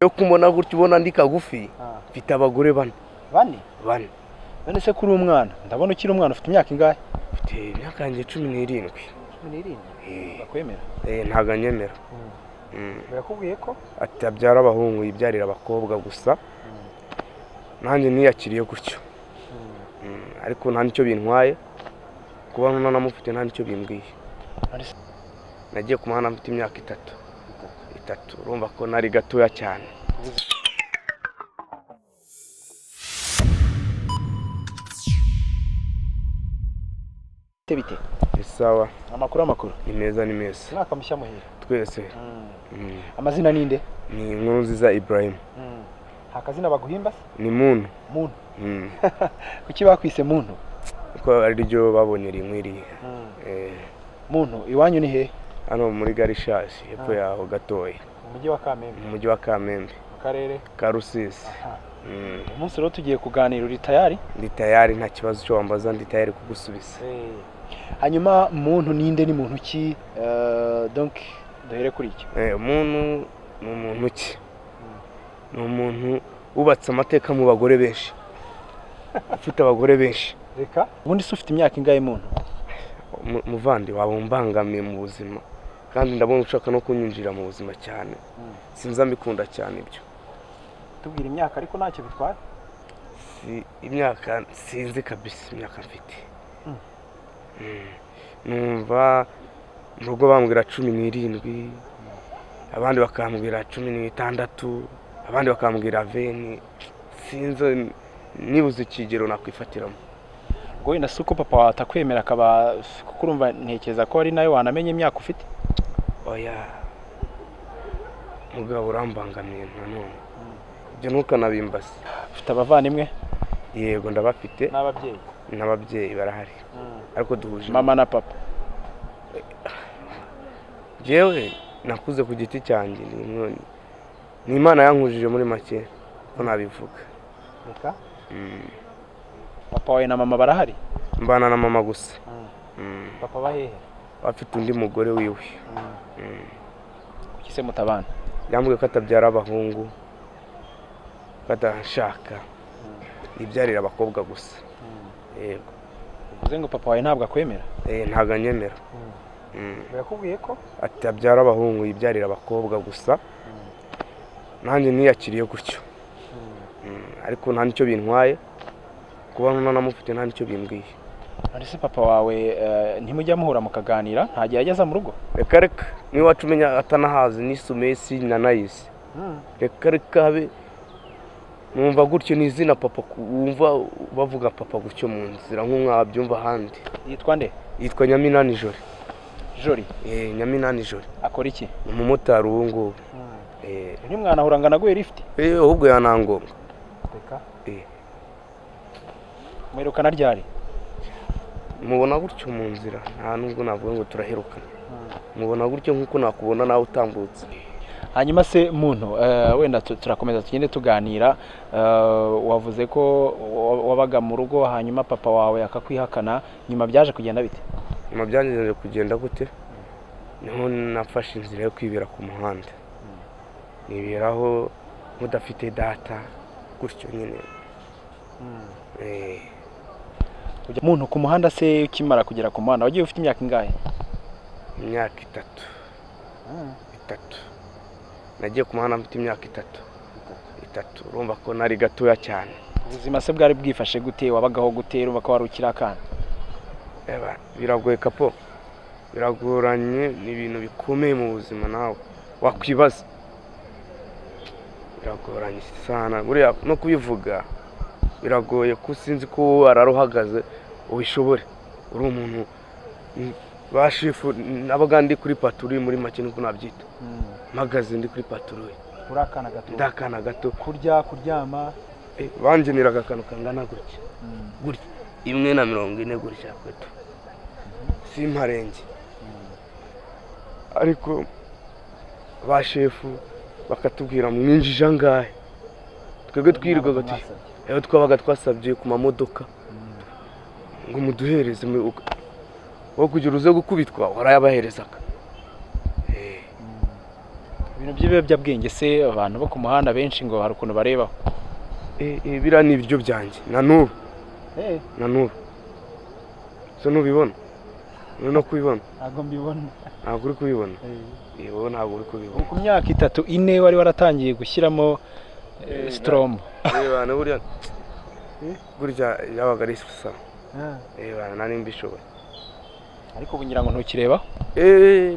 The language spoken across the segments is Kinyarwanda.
yo kumona gutyo ubona ndi kagufi mfite abagore bane. None se kuri umwana ndabona ukiri umwana ufite imyaka ingahe? Mfite imyaka yanjye 17. 17? Bakwemera? Ntago anyemera. Birakubwiye ko atabyara abahungu yibyarira abakobwa gusa. Nanjye niyakiriye gutyo. Ariko nta nicyo bintwaye kuba namufite nta nicyo bimbwiye. Nagiye ku muhanda mfite imyaka 3 urumva ko nari gatoya cyane. Bite Isawa amakuru ni meza mwaka mushya muhira twese. Amazina ninde? Ni Nkurunziza Ibrahim. Hakazina baguhimba? Ni muntu. Kuki bakwise muntu? Ko ari ryo babonye rinkwiriye. Muntu iwanyu ni he? Hano muri Garishashi hepfo yaho gatoya. Umujyi wa Kamembe. Karere ka Rusizi. Umunsi rero tugiye kuganira, uri tayari? Ndi tayari, nta kibazo cyo wambaza, ndi tayari kugusubiza. Hanyuma muntu ninde, ni muntu ki? Donc duhere kuri iki. Muntu ni umuntu ki? Ni umuntu ubatse amateka mu bagore benshi. Ufite abagore benshi. Reka ubundi se ufite imyaka ingahe muntu? Muvandi waba umbangamiye mu buzima kandi ndabona ushaka no kunyinjira mu buzima cyane. Sinza mbikunda cyane ibyo. Tubwira imyaka ariko ntacyo bitwara. Imyaka sinzi kabisa imyaka mfite. Numva mu rugo bambwira 17, abandi bakambwira 16, abandi bakambwira 20. Sinzi nibuze ikigero nakwifatiramo. Ngo wenda suko papa watakwemera akaba kuko urumva ntekereza ko ari nayo wanamenye imyaka ufite. Oya mugabo urambangamiye nanone. Ibyo ntukanabimbase. Ufite abavandimwe? Yego ndabafite. N'ababyeyi? N'ababyeyi barahari. Ariko duhuje mama na papa. Jewe nakuze ku giti cyanjye ni Imana yankujije muri make ko nabivuga. Reka papa wawe na mama barahari? Mbana na mama gusa. Papa bahehe? Bafite undi mugore wiwe. Kuki se mutabana? Yambwiye ko atabyara abahungu, badashaka ibyarira abakobwa gusa. Yego. Uvuze ngo papa wawe ntabwo akwemera? Ntago anyemera. Birakubwiye ko atabyara abahungu yibyarira abakobwa gusa. Nanjye niyakiriye gutyo. Ariko nta nicyo bintwaye kuba namufite nta nicyo bimbwiye. Ariko papa wawe ntimujya muhura mukaganira? Ntagiye ageza mu rugo? Reka niwe wacumenya atanahazi n'isumesi na nayisi. Reka habe numva gutyo ni izina papa, wumva bavuga papa gutyo mu nzira nk'umwabyumva handi. Yitwa nde? Yitwa Nyaminani Jori. Jori? Nyaminani Jori. Akora iki? Umumotari ubu ngubu. Ni mwana ahurangana gwe lift? Ahubwo yanangonga. Reka mwerukana ryari? Mubona gutyo mu nzira, nta nubwo navuga ngo turaherukana. Mubona gutyo nkuko nakubona nawe utambutse. Hanyuma se muntu wenda turakomeza tugende tuganira. Wavuze ko wabaga mu rugo hanyuma papa wawe akakwihakana, nyuma byaje kugenda bite? Nyuma byaje kugenda gute? Niho nafashe inzira yo kwibera ku muhanda. Niberaho mudafite data gutyo nyine. Muntu ku muhanda se ukimara kugera ku muhanda wagiye ufite imyaka ingahe? Imyaka 3. Nagiye ku muhanda mfite imyaka 3 urumva ko nari gatoya cyane. Ubuzima se bwari bwifashe gute? Wabagaho gute? Urumva ko wari ukirakana? Biragoye kapo, biragoranye, ni ibintu bikomeye mu buzima nawe wakwibaza. Biragoranye sana buriya no kubivuga. Biragoye ko sinzi ko araruhagaze ubishobore. Uri umuntu bashifu n'abagandi kuri patrouille muri make niko nabyita. Magaze ndi kuri patrouille. Urakana gato? Ndakana gato. Kurya kuryama? Bangeneraga akantu kangana gutya. Gutya 140 gutya kwetu. Simparenge. Ariko bashefu bakatubwira mwinjije angahe. Twebwe twirirwa gati. Twabaga twasabye ku mamodoka ngo muduhereze wo kugira uze gukubitwa warayabaherezaga. ibintu by'ibiyobyabwenge se abantu bo ku muhanda benshi ngo hari ukuntu barebaho. biriya ni ibiryo byanjye na n'ubu so ntubibona uri no kubibona ntabwo mbibona. ntabwo uri kubibona wowe ntabwo uri kubibona. ku myaka 3-4 wari waratangiye gushyiramo Strombo. buriya burya yabaga ari sawa. nari mbishoboye ariko ubu ngira ngo ntukirebaho.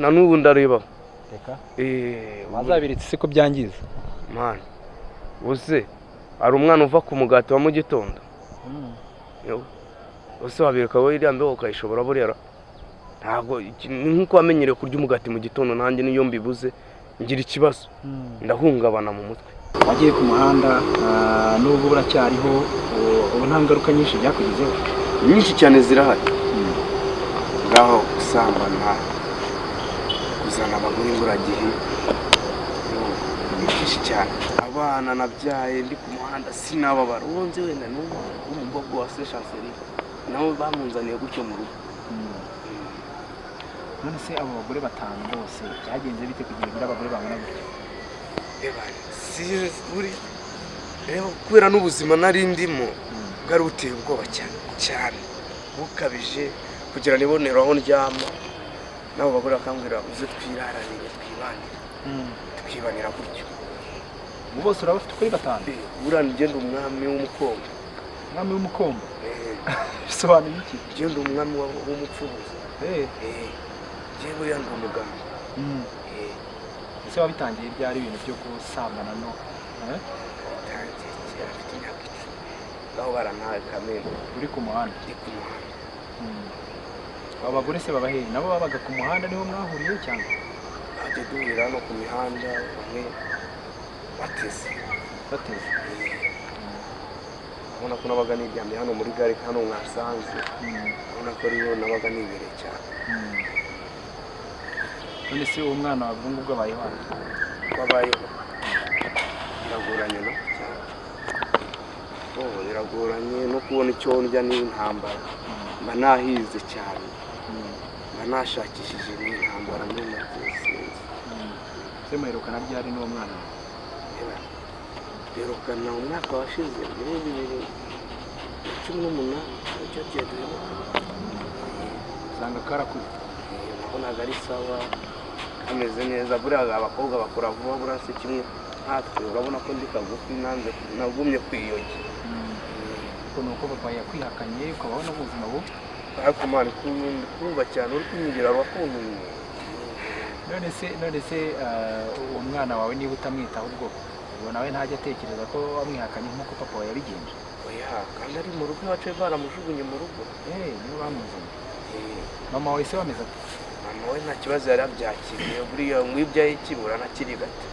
na n'ubu ndarebaho. reka wazabiritse se ko byangiza man uze hari umwana uva ku mugati wa mu gitondo use wabireka wowe iriya mbeho ukayishobora buriya ntabwo ni nk'uko wamenyereye kurya umugati mu gitondo nanjye niyo mbibuze ngira ikibazo ndahungabana mu mutwe. wagiye ku muhanda n'ubu uracyariho ubu nta ngaruka nyinshi byakugizeho. nyinshi cyane zirahari ngaho gusambana kuzana abagore imburagihe ni byinshi cyane. abana nabyaye ndi ku muhanda sinababara uwo nzi wenda n'umukobwa wa se Chancelier nawe bamunzaniye gutyo mu rugo. none se abo bagore 5 bose byagenze bite kugira ngo abagore bangana gutyo? reba kubera n'ubuzima nari ndimo bwari buteye ubwoba cyane bukabije kugira nibonere aho ndyama nabo bagore bakambwira uze twiraranire twibanira gutyo. bose urabafite kuri 5? buriya ngenda umwami w'umukombo. umwami w'umukombo bisobanuye iki? ngenda umwami w'umupfubuzi. njyewe buriya ndi umuganga. ese wabitangiye ryari ibintu byo gusambana no bitangiye afite imyaka 10 ngaho barantaye kamere uri ku muhanda. ndi ku muhanda. abo bagore se baba hehe? nabo babaga ku muhanda niho mwahuriye cyangwa? bajya duhurira no ku mihanda bamwe bateze. urabona ko nabaga niryamye hano muri gare hano mwasanze urabona ko ariho nabaga nibereye cyane. none se uwo mwana wawe ubwo ngubwo abayeho hano? wabayeho biragoranye no cyane. biragoranye no kubona icyo ndya n'intambara mba nahize cyane mba nashakishije n'intambara muri makesinzi. se muherukana ryari n'uwo mwana? birukana umwaka washize muri 2018 nicyo gihe duheruka. usanga karakuze. nabonaga ari sawa kameze neza. buriya abakobwa bakora vuba buriya si kimwe natwe urabona ko ndi kagufi nanze nagumye kwiyonge. ni uko papa yakwihakanye ukabaho n'ubuzima bubi. ariko mani kumva cyane uri kumwigira abakuntu. none se uwo mwana wawe niba utamwitaho ubwo ubwo nawe ntajya atekereza ko wamwihakanye nk'uko papa wawe yabigenje? kandi ari mu rugo iwacu baramujugunye mu rugo. niyo bamuzanye. mama wawe se wameze ate? mama we nta kibazo yari abyakiriye buriya mwibyo yikibura nakiri gato.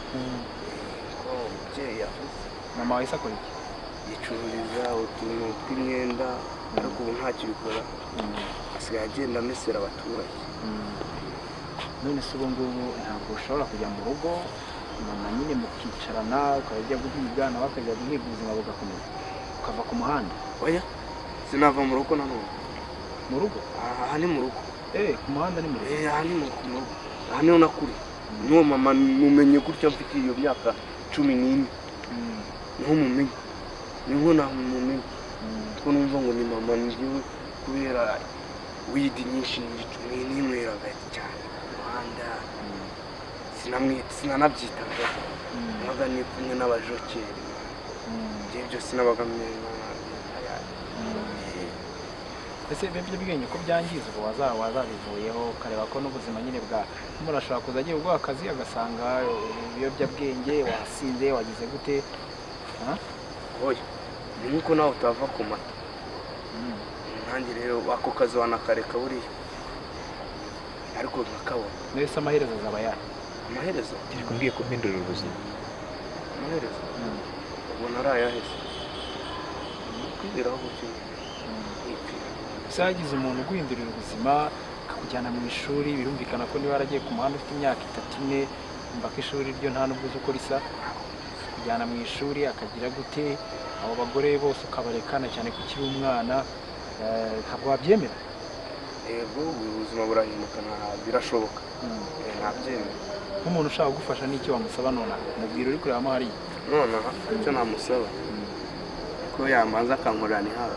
ko umubyeyi yavuze. mama wawe se akora iki? yicururiza utuntu tw'imyenda ariko ubu ntacyo bikora asigaye agenda amesera abaturage. none se ubu ngubu ntabwo ushobora kujya mu rugo mama nyine mukicarana ukajya guhiga nawe akajya guhiga ubuzima bugakomeza ukava ku muhanda? oya sinava mu rugo nanone. mu rugo? aha ni mu rugo. ku muhanda ni mu rugo? aha ni mu rugo. aha niho nakuriye. niho mama mumenye gutya mfite iyo myaka 14 niho mumenye niho namumenye ko numva ngo ni mama ngiwe kubera widi nyinshi n'inyweraga cyane umuhanda sinanabyitaga. nabaga ni kumwe n'abajokeri ibyo byose nabaga ese ibiyobyabwenge ko byangiza ubu wazabivuyeho ukareba ko n'ubuzima nyine bwa umuntu ashobora kuza agiye guha akazi agasanga ibiyobyabwenge wasinze wagize gute? oya ni nk'uko nawe utava ku mata. nanjye rero ako kazi wanakareka buriya ariko nkakabona. mbese amaherezo azaba yahe? amaherezo turi kubwiye kumpindurira ubuzima. amaherezo ubona ari ayaheze kwiberaho gutyo. se hagize umuntu uguhindurira ubuzima akakujyana mu ishuri birumvikana ko niba waragiye ku muhanda ufite imyaka 3-4 mbaka ishuri ryo nta n'ubwo uzi uko risa kujyana mu ishuri akagira gute abo bagore bose ukabarekana cyane ko ukiri umwana ntabwo wabyemera? yego ubuzima burahinduka birashoboka. ntabyemera nk'umuntu ushaka kugufasha n'icyo wamusaba nonaha umubwira uri kurebamo hariya nonaha icyo namusaba ko yamanza akankorera ni haba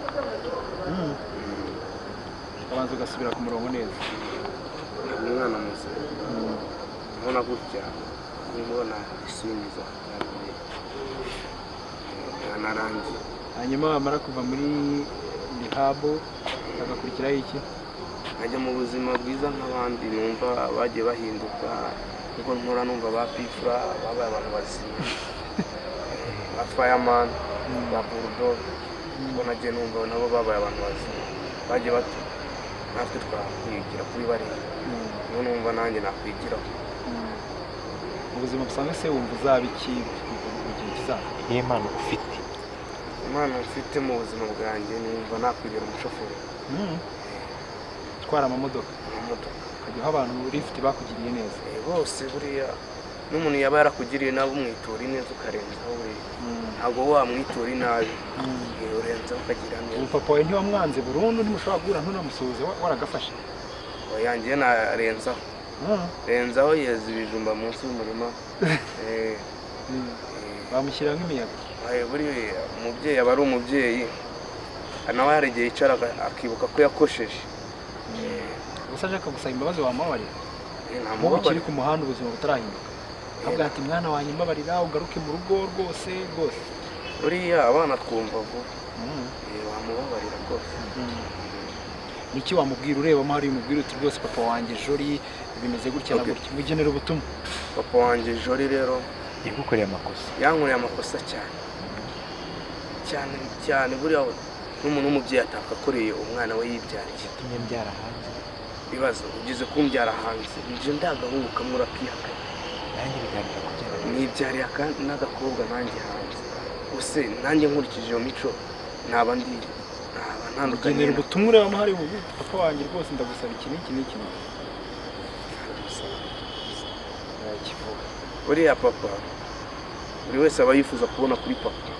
ukabanza ugasubira ku murongo neza umwana musa ubona gutya nimubona isingiza yanarangiye hanyuma wamara kuva muri rehab hagakurikiraho iki nkajya mu buzima bwiza nk'abandi numva bagiye bahinduka kuko nkora numva ba pifura babaye abantu bazima ba fireman ba bulldog ubwo nagiye numva nabo babaye abantu bazima bagiye bati natwe twakwigira kuri bariya niyo numva nanjye nakwigiraho mu buzima busanzwe se wumva uzaba iki mu gihe kizaza niyo mpano ufite impano mfite mu buzima bwanjye numva nakwibera umushoferi utwara amamodoka ukajya uha abantu lift bakugiriye neza bose buriya n'umuntu yaba yarakugiriye nabi umwitura ineza ukarenzaho buriya ntabwo wamwitura inabi urenzaho ukagira neza ubu papa wawe ntiwamwanze burundu ntimushobora guhura ntunamusuhuze waragafashe yanjye narenzaho renzaho yeza ibijumba munsi y'umurima bamushyiraho nk'imiyaga buriya umubyeyi aba ari umubyeyi nawe hari igihe yicara akibuka ko yakosheje gusa ashaka gusaba imbabazi wamubabarira nk'ubu ukiri ku muhanda ubuzima butarahinduka avuga ati mwana wanjye mbabarira ugaruke mu rugo rwose buriya abana twumva vuba wamubabarira rwose niki wamubwira urebamo hari umubwira uti rwose papa wanjye Joli bimeze gutya na gutya mugenera ubutumwa papa wanjye Joli rero yagukoreye amakosa yankoreye amakosa cyane buriya n'umuntu w'umubyeyi atakakoreye umwana we yibyariye yatumye mbyara hanze ibibazo ugize kumbyara hanze nje ndagahungu kamwe urakihakana nanjye biganira kubyara nibyariye n'agakobwa nanjye hanze use nanjye nkurikije iyo mico naba ntandukanye mugenera ubutumwa urebamo hari papa wanjye rwose ndagusaba iki n'iki buriya papa buri wese aba yifuza kubona kuri papa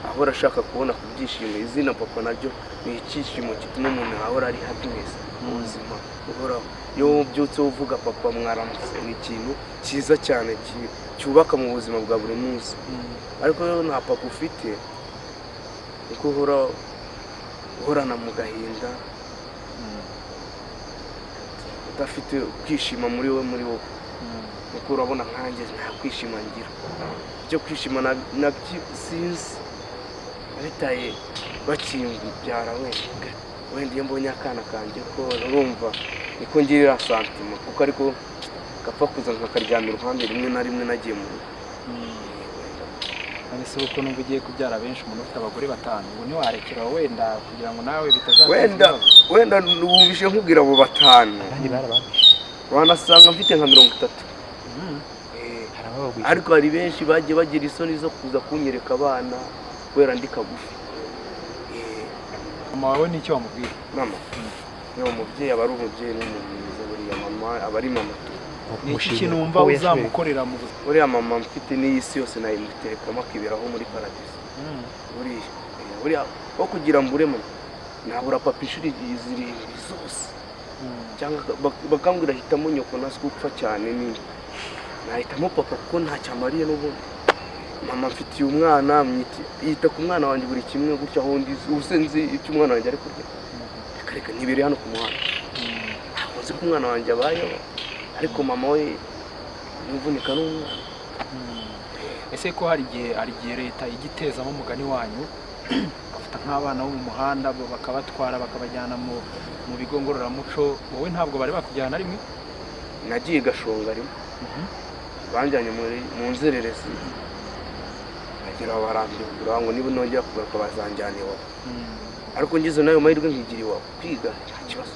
ahora ashaka kubona ku byishimo izina papa naryo ni icyishimo gituma umuntu ahora ari happiness mu buzima uhoraho iyo ubyutse uvuga papa mwaramutse ni ikintu cyiza cyane cyubaka mu buzima bwa buri munsi ariko rero nta papa ufite uko uhorana mu gahinda udafite kwishima muri wowe kuko urabona nkanjye nta kwishima ngira icyo kwishima nabyo sinzi bitaye bakibyara wenda iyo mbonye akana kanjye ko urumva niko ngirira santima kuko ariko gapfa kuza nkakaryamira uruhande rimwe na rimwe nagiye mu rugo none se uko numva ugiye kubyara benshi umuntu ufite abagore 5 ubu ntiwarekera wenda kugira ngo nawe bitazateza wenda wumvishe nkubwira abo 5 kandi barabamishe wanasanga mfite nka 30 ariko hari benshi bagiye bagira isoni zo kuza kunyereka abana kubera ndi kagufi mama wawe n'icyo wamubwira mama niyo umubyeyi aba ari umubyeyi n'umuntu mwiza buriya mama aba ari mama ni iki kintu wumva uzamukorera mu buzima buriya mama mfite n'iyi si yose nayimuterekamo akiberaho muri paradiso buriya wo kugira ngo uremo nabura papa ishuri zirindwi zose cyangwa bakambwira hitamo nyoko nasi gupfa cyane nahitamo papa kuko ntacyo amariye n'ubundi mama mfitiye umwana yita ku mwana wanjye buri kimwe gutya aho ndi usenzi icyo umwana wanjye ari kurya reka ntibiri hano ku muhanda nzi ko umwana wanjye abayeho ariko mama we nivunika n'umwana ese ko hari igihe leta igitezamo umugani wanyu bafata nk'abana bo mu muhanda bakabatwara bakabajyana mu bigo ngororamuco wowe ntabwo bari bakujyana rimwe nagiye Gashonga rimwe banjyanye mu nzererezi bagira barambwira ngo niba nongera kugaruka bazanjyana iwabo ariko ngize nayo mahirwe nkigira iwabo kwiga nta kibazo